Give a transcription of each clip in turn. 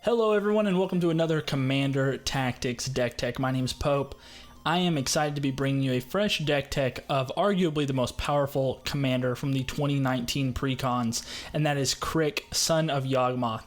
Hello everyone and welcome to another Commander Tactics Deck Tech. My name is Pope. I am excited to be bringing you a fresh deck tech of arguably the most powerful commander from the 2019 precons, and that is Crick, Son of Yawgmoth.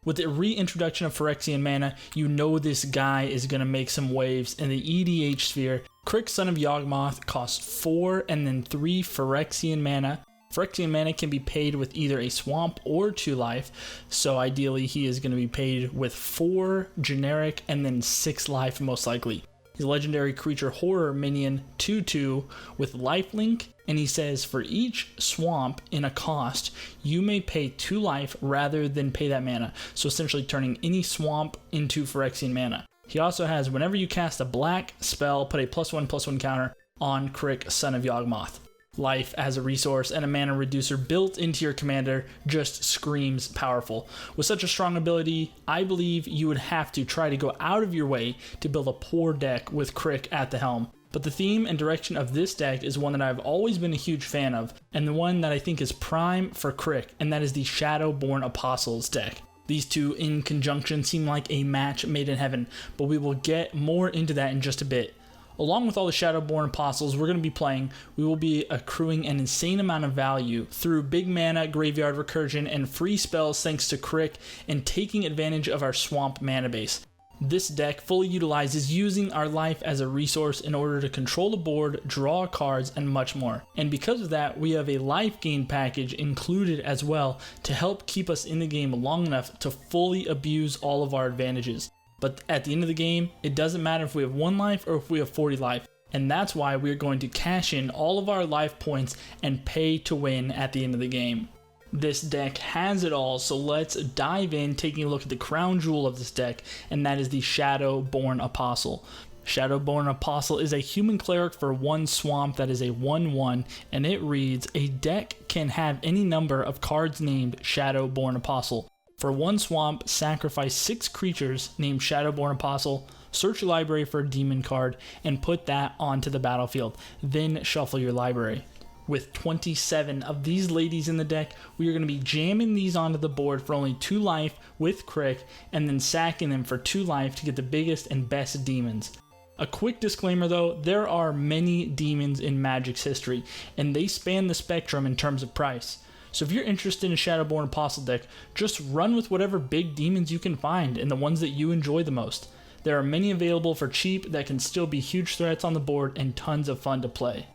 With the reintroduction of Phyrexian mana, you know this guy is going to make some waves in the EDH sphere. Crick, Son of Yawgmoth costs 4 and then 3 Phyrexian mana. Phyrexian mana can be paid with either a swamp or 2 life, so ideally he is going to be paid with 4 generic and then 6 life most likely. He's a legendary creature horror minion 2/2 with lifelink, and he says for each swamp in a cost, you may pay 2 life rather than pay that mana, so essentially turning any swamp into Phyrexian mana. He also has whenever you cast a black spell, put a +1/+1 counter on Crick, Son of Yawgmoth. Life as a resource and a mana reducer built into your commander just screams powerful. With such a strong ability, I believe you would have to try to go out of your way to build a poor deck with Crick at the helm. But the theme and direction of this deck is one that I've always been a huge fan of, and the one that I think is prime for Crick, and that is the Shadowborn Apostles deck. These two in conjunction seem like a match made in heaven, but we will get more into that in just a bit. Along with all the Shadowborn Apostles we're going to be playing, we will be accruing an insane amount of value through big mana, graveyard recursion, and free spells thanks to Crick, and taking advantage of our swamp mana base. This deck fully utilizes using our life as a resource in order to control the board, draw cards, and much more. And because of that, we have a life gain package included as well to help keep us in the game long enough to fully abuse all of our advantages. But at the end of the game, it doesn't matter if we have 1 life or if we have 40 life. And that's why we're going to cash in all of our life points and pay to win at the end of the game. This deck has it all, so let's dive in, taking a look at the crown jewel of this deck, and that is the Shadowborn Apostle. Shadowborn Apostle is a human cleric for 1 swamp that is a 1/1, and it reads, a deck can have any number of cards named Shadowborn Apostle. For 1 swamp, sacrifice 6 creatures named Shadowborn Apostle, search your library for a demon card, and put that onto the battlefield. Then shuffle your library. With 27 of these ladies in the deck, we are going to be jamming these onto the board for only 2 life with Crick, and then sacking them for 2 life to get the biggest and best demons. A quick disclaimer though, there are many demons in Magic's history, and they span the spectrum in terms of price. So if you're interested in a Shadowborn Apostle deck, just run with whatever big demons you can find and the ones that you enjoy the most. There are many available for cheap that can still be huge threats on the board and tons of fun to play.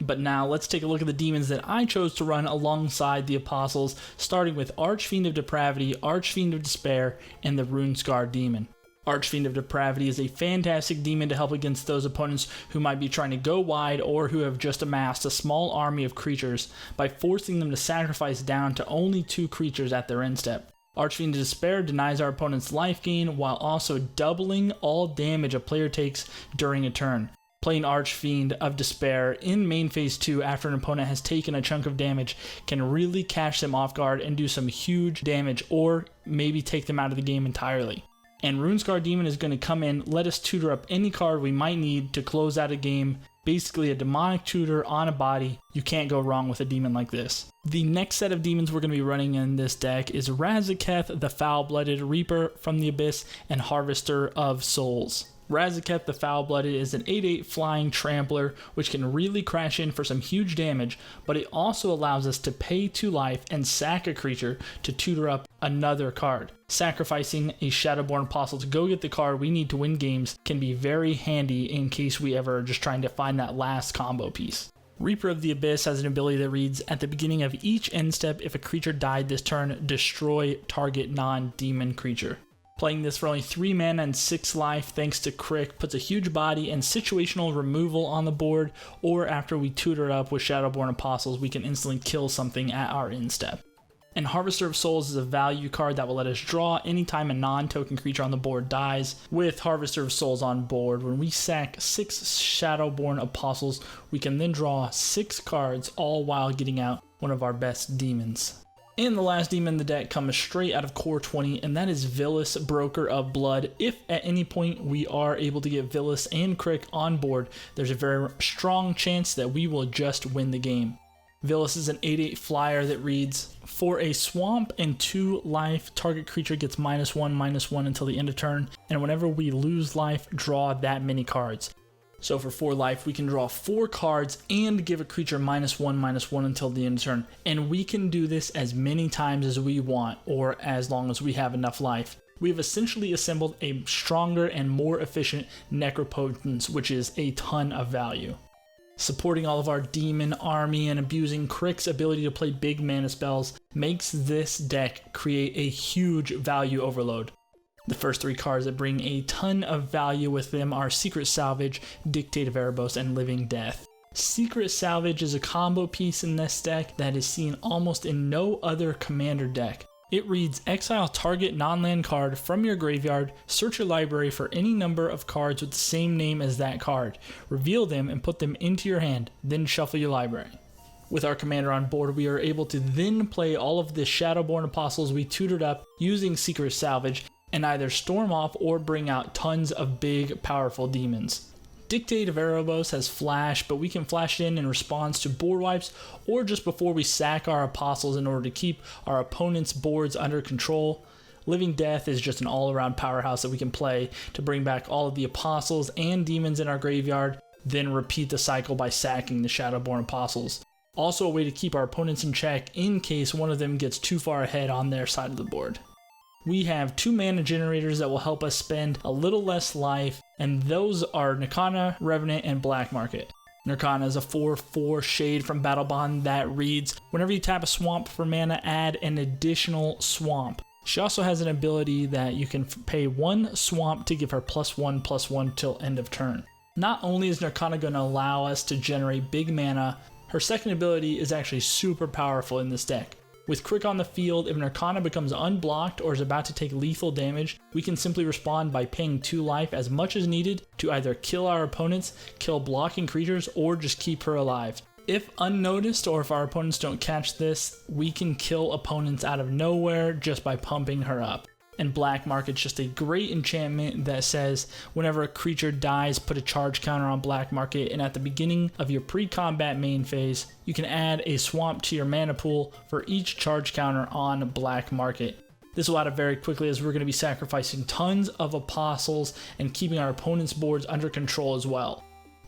But now let's take a look at the demons that I chose to run alongside the Apostles, starting with Archfiend of Depravity, Archfiend of Despair, and the Runescar Demon. Archfiend of Depravity is a fantastic demon to help against those opponents who might be trying to go wide or who have just amassed a small army of creatures by forcing them to sacrifice down to only 2 creatures at their end step. Archfiend of Despair denies our opponent's life gain while also doubling all damage a player takes during a turn. Playing Archfiend of Despair in main phase 2 after an opponent has taken a chunk of damage can really catch them off guard and do some huge damage, or maybe take them out of the game entirely. And Runescar Demon is going to come in, let us tutor up any card we might need to close out a game. Basically a demonic tutor on a body. You can't go wrong with a demon like this. The next set of demons we're going to be running in this deck is Razaketh, the Foul-Blooded Reaper from the Abyss, and Harvester of Souls. Razaketh the Foul-Blooded is an 8/8 flying trampler which can really crash in for some huge damage, but it also allows us to pay 2 life and sack a creature to tutor up another card. Sacrificing a Shadowborn Apostle to go get the card we need to win games can be very handy in case we ever are just trying to find that last combo piece. Reaper of the Abyss has an ability that reads, at the beginning of each end step, if a creature died this turn, destroy target non-demon creature. Playing this for only 3 mana and 6 life thanks to Crick puts a huge body and situational removal on the board, or after we tutor up with Shadowborn Apostles we can instantly kill something at our end step. And Harvester of Souls is a value card that will let us draw anytime a non-token creature on the board dies. With Harvester of Souls on board, when we sack 6 Shadowborn Apostles, we can then draw 6 cards, all while getting out one of our best demons. And the last demon in the deck comes straight out of Core 20, and that is Vilis, Broker of Blood. If at any point we are able to get Vilis and Crick on board, there's a very strong chance that we will just win the game. Villas is an 8/8 flyer that reads, for a swamp and 2 life, target creature gets -1/-1 until the end of turn, and whenever we lose life, draw that many cards. So for 4 life, we can draw 4 cards and give a creature -1/-1 until the end of turn, and we can do this as many times as we want, or as long as we have enough life. We have essentially assembled a stronger and more efficient Necropotence, which is a ton of value. Supporting all of our demon army and abusing Crick's ability to play big mana spells makes this deck create a huge value overload. The first 3 cards that bring a ton of value with them are Secret Salvage, Dictate of Erebos, and Living Death. Secret Salvage is a combo piece in this deck that is seen almost in no other commander deck. It reads, exile target non-land card from your graveyard, search your library for any number of cards with the same name as that card, reveal them and put them into your hand, then shuffle your library. With our commander on board, we are able to then play all of the Shadowborn Apostles we tutored up using Secret Salvage and either storm off or bring out tons of big, powerful demons. Dictate of Erebos has flash, but we can flash in response to board wipes or just before we sack our apostles in order to keep our opponent's boards under control. Living Death is just an all-around powerhouse that we can play to bring back all of the apostles and demons in our graveyard, then repeat the cycle by sacking the Shadowborn Apostles. Also a way to keep our opponents in check in case one of them gets too far ahead on their side of the board. We have 2 mana generators that will help us spend a little less life, and those are Nirkana, Revenant, and Black Market. Nirkana is a 4/4 shade from Battlebond that reads, whenever you tap a swamp for mana, add an additional swamp. She also has an ability that you can pay 1 swamp to give her +1/+1 till end of turn. Not only is Nirkana going to allow us to generate big mana, her second ability is actually super powerful in this deck. With Crick on the field, if Nirkana becomes unblocked or is about to take lethal damage, we can simply respond by paying 2 life as much as needed to either kill our opponents, kill blocking creatures, or just keep her alive. If unnoticed or if our opponents don't catch this, we can kill opponents out of nowhere just by pumping her up. And Black Market's just a great enchantment that says whenever a creature dies, put a charge counter on Black Market, and at the beginning of your pre-combat main phase, you can add a swamp to your mana pool for each charge counter on Black Market. This will add up very quickly as we're going to be sacrificing tons of apostles and keeping our opponent's boards under control as well.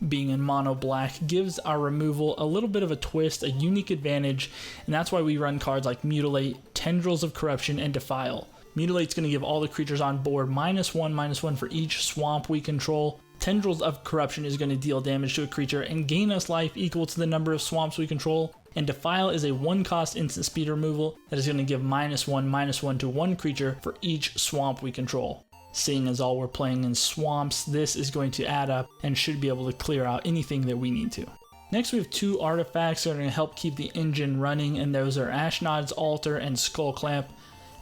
Being in mono black gives our removal a little bit of a twist, a unique advantage, and that's why we run cards like Mutilate, Tendrils of Corruption, and Defile. Mutilate's going to give all the creatures on board -1/-1 for each swamp we control. Tendrils of Corruption is going to deal damage to a creature and gain us life equal to the number of swamps we control. And Defile is a 1-cost instant speed removal that is going to give -1/-1 to 1 creature for each swamp we control. Seeing as all we're playing in swamps, this is going to add up and should be able to clear out anything that we need to. Next we have 2 artifacts that are going to help keep the engine running, and those are Ashnod's Altar and Skull Clamp.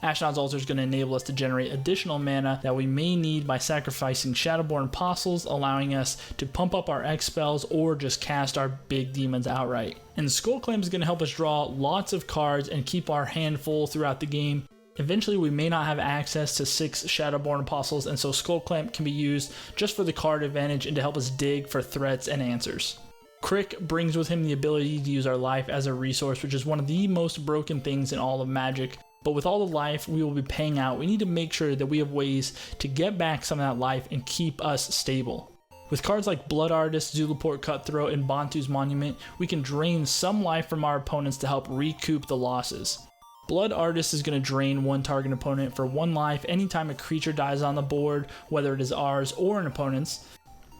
Ashnod's Altar is going to enable us to generate additional mana that we may need by sacrificing Shadowborn Apostles, allowing us to pump up our X spells or just cast our big demons outright. And Skull Clamp is going to help us draw lots of cards and keep our hand full throughout the game. Eventually we may not have access to 6 Shadowborn Apostles, and so Skull Clamp can be used just for the card advantage and to help us dig for threats and answers. Crick brings with him the ability to use our life as a resource, which is one of the most broken things in all of Magic. But with all the life we will be paying out, we need to make sure that we have ways to get back some of that life and keep us stable. With cards like Blood Artist, Zulaport Cutthroat, and Bantu's Monument, we can drain some life from our opponents to help recoup the losses. Blood Artist is going to drain one target opponent for 1 life anytime a creature dies on the board, whether it is ours or an opponent's.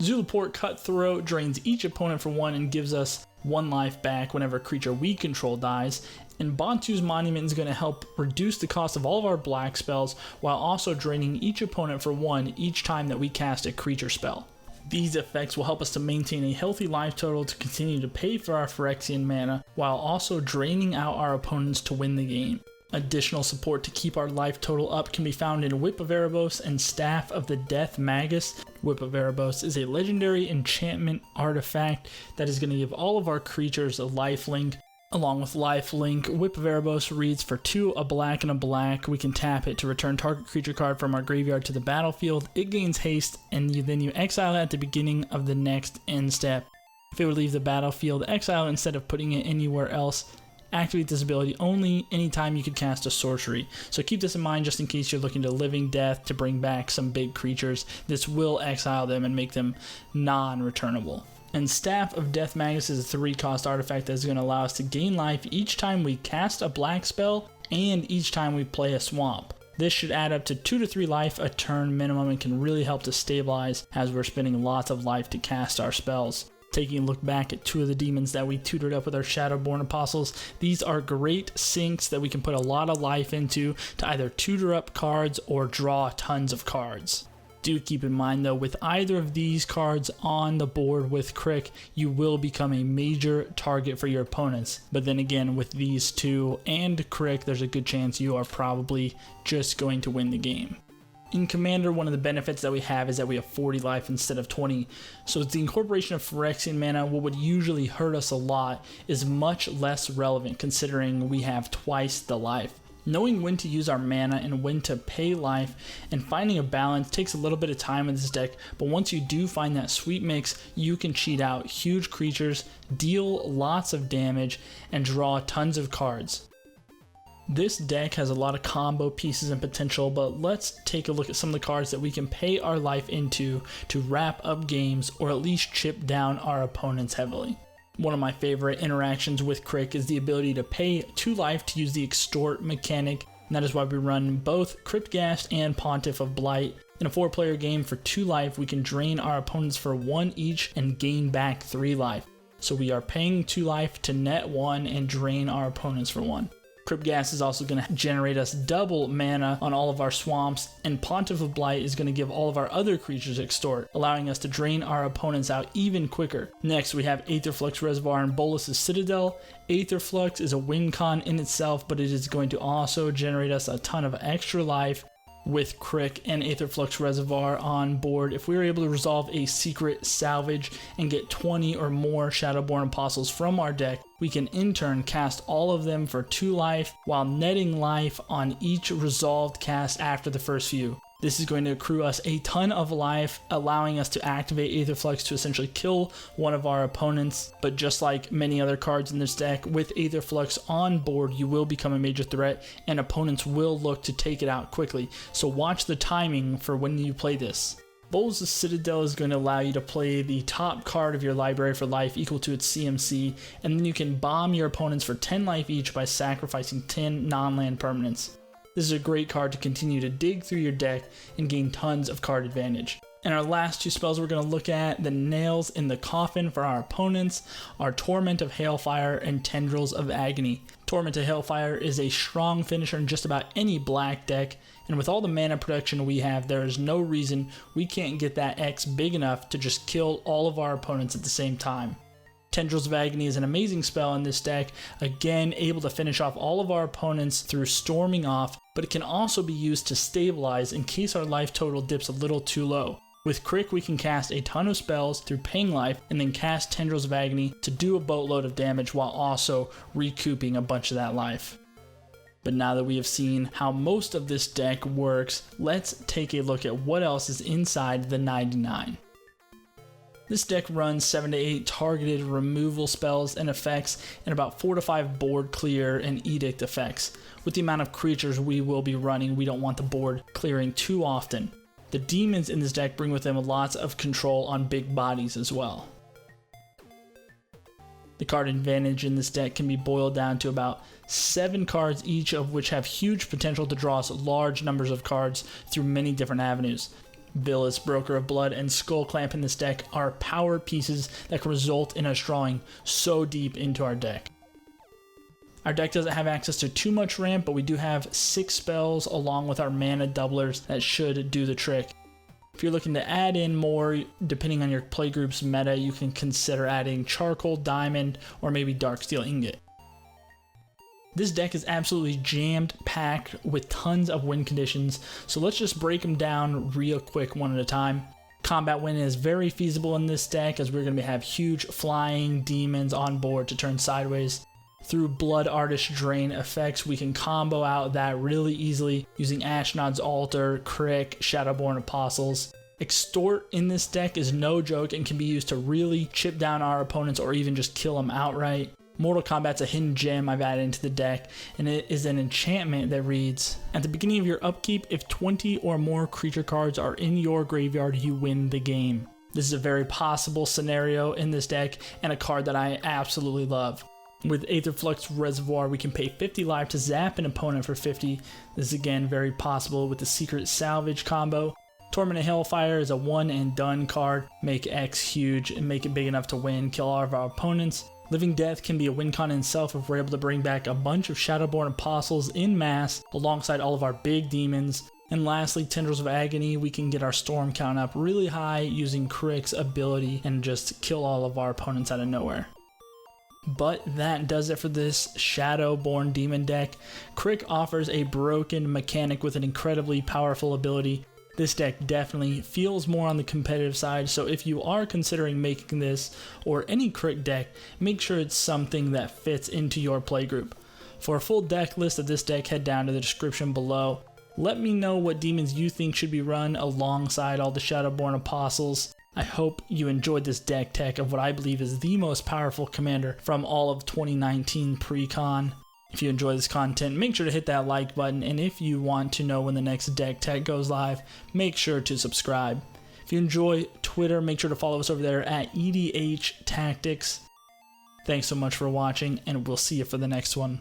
Zulaport Cutthroat drains each opponent for 1 and gives us 1 life back whenever a creature we control dies. And Bantu's Monument is going to help reduce the cost of all of our black spells while also draining each opponent for 1 each time that we cast a creature spell. These effects will help us to maintain a healthy life total to continue to pay for our Phyrexian mana while also draining out our opponents to win the game. Additional support to keep our life total up can be found in Whip of Erebos and Staff of the Death Magus. Whip of Erebos is a legendary enchantment artifact that is going to give all of our creatures a lifelink. Along with lifelink, Whip of Erebos reads for 2, a black and a black. We can tap it to return target creature card from our graveyard to the battlefield. It gains haste, and then you exile it at the beginning of the next end step. If it would leave the battlefield, exile it instead of putting it anywhere else. Activate this ability only anytime you could cast a sorcery. So keep this in mind just in case you're looking to Living Death to bring back some big creatures. This will exile them and make them non-returnable. And Staff of Death Magus is a 3-cost artifact that is going to allow us to gain life each time we cast a black spell and each time we play a swamp. This should add up to 2 to 3 life a turn minimum and can really help to stabilize as we're spending lots of life to cast our spells. Taking a look back at 2 of the demons that we tutored up with our Shadowborn Apostles, these are great sinks that we can put a lot of life into to either tutor up cards or draw tons of cards. Do keep in mind though, with either of these cards on the board with Crick, you will become a major target for your opponents. But then again, with these 2 and Crick, there's a good chance you are probably just going to win the game. In Commander, one of the benefits that we have is that we have 40 life instead of 20, so the incorporation of Phyrexian mana, what would usually hurt us a lot, is much less relevant considering we have twice the life. Knowing when to use our mana and when to pay life and finding a balance takes a little bit of time in this deck, but once you do find that sweet mix, you can cheat out huge creatures, deal lots of damage, and draw tons of cards. This deck has a lot of combo pieces and potential, but let's take a look at some of the cards that we can pay our life into to wrap up games or at least chip down our opponents heavily. One of my favorite interactions with Crick is the ability to pay 2 life to use the Extort mechanic, and that is why we run both Cryptghast and Pontiff of Blight. In a 4-player game for 2 life, we can drain our opponents for 1 each and gain back 3 life. So we are paying 2 life to net 1 and drain our opponents for 1. Cryptghast is also going to generate us double mana on all of our swamps, and Pontiff of Blight is going to give all of our other creatures Extort, allowing us to drain our opponents out even quicker. Next, we have Aetherflux Reservoir and Bolas' Citadel. Aetherflux is a win con in itself, but it is going to also generate us a ton of extra life. With Crick and Aetherflux Reservoir on board, if we were able to resolve a secret salvage and get 20 or more Shadowborn Apostles from our deck, we can in turn cast all of them for 2 life while netting life on each resolved cast after the first few. This is going to accrue us a ton of life, allowing us to activate Aetherflux to essentially kill one of our opponents. But just like many other cards in this deck, with Aetherflux on board, you will become a major threat, and opponents will look to take it out quickly. So watch the timing for when you play this. Bolas' Citadel is going to allow you to play the top card of your library for life equal to its CMC, and then you can bomb your opponents for 10 life each by sacrificing 10 non-land permanents. This is a great card to continue to dig through your deck and gain tons of card advantage. And our last 2 spells we're going to look at, the Nails in the Coffin for our opponents, are Torment of Hailfire and Tendrils of Agony. Torment of Hailfire is a strong finisher in just about any black deck, and with all the mana production we have, there is no reason we can't get that X big enough to just kill all of our opponents at the same time. Tendrils of Agony is an amazing spell in this deck, again able to finish off all of our opponents through storming off, but it can also be used to stabilize in case our life total dips a little too low. With Crick, we can cast a ton of spells through paying life and then cast Tendrils of Agony to do a boatload of damage while also recouping a bunch of that life. But now that we have seen how most of this deck works, let's take a look at what else is inside the 99. This deck runs 7 to 8 targeted removal spells and effects and about 4 to 5 board clear and edict effects. With the amount of creatures we will be running, we don't want the board clearing too often. The demons in this deck bring with them lots of control on big bodies as well. The card advantage in this deck can be boiled down to about 7 cards each, of which have huge potential to draw us large numbers of cards through many different avenues. Villas, Broker of Blood, and Skull Clamp in this deck are power pieces that can result in us drawing so deep into our deck. Our deck doesn't have access to too much ramp, but we do have 6 spells along with our mana doublers that should do the trick. If you're looking to add in more, depending on your playgroup's meta, you can consider adding Charcoal, Diamond, or maybe Darksteel Ingot. This deck is absolutely jammed packed with tons of win conditions, so let's just break them down real quick one at a time. Combat win is very feasible in this deck as we're going to have huge flying demons on board to turn sideways. Through Blood Artist Drain effects, we can combo out that really easily using Ashnod's Altar, Crick, Shadowborn Apostles. Extort in this deck is no joke and can be used to really chip down our opponents or even just kill them outright. Mortal Combat's a hidden gem I've added into the deck, and it is an enchantment that reads, at the beginning of your upkeep, if 20 or more creature cards are in your graveyard, you win the game. This is a very possible scenario in this deck, and a card that I absolutely love. With Aetherflux Reservoir, we can pay 50 life to zap an opponent for 50. This is again very possible with the Secret Salvage combo. Tormented Hellfire is a one and done card. Make X huge and make it big enough to win, kill all of our opponents. Living Death can be a win con in itself if we're able to bring back a bunch of Shadowborn Apostles in mass alongside all of our big demons. And lastly, Tendrils of Agony, we can get our storm count up really high using Crick's ability and just kill all of our opponents out of nowhere. But that does it for this Shadowborn Demon deck. Crick offers a broken mechanic with an incredibly powerful ability. This deck definitely feels more on the competitive side, so if you are considering making this or any Crick deck, make sure it's something that fits into your playgroup. For a full deck list of this deck, head down to the description below. Let me know what demons you think should be run alongside all the Shadowborn Apostles. I hope you enjoyed this deck tech of what I believe is the most powerful commander from all of 2019 pre-con. If you enjoy this content, make sure to hit that like button, and if you want to know when the next deck tech goes live, make sure to subscribe. If you enjoy Twitter, make sure to follow us over there at EDH Tactics. Thanks so much for watching, and we'll see you for the next one.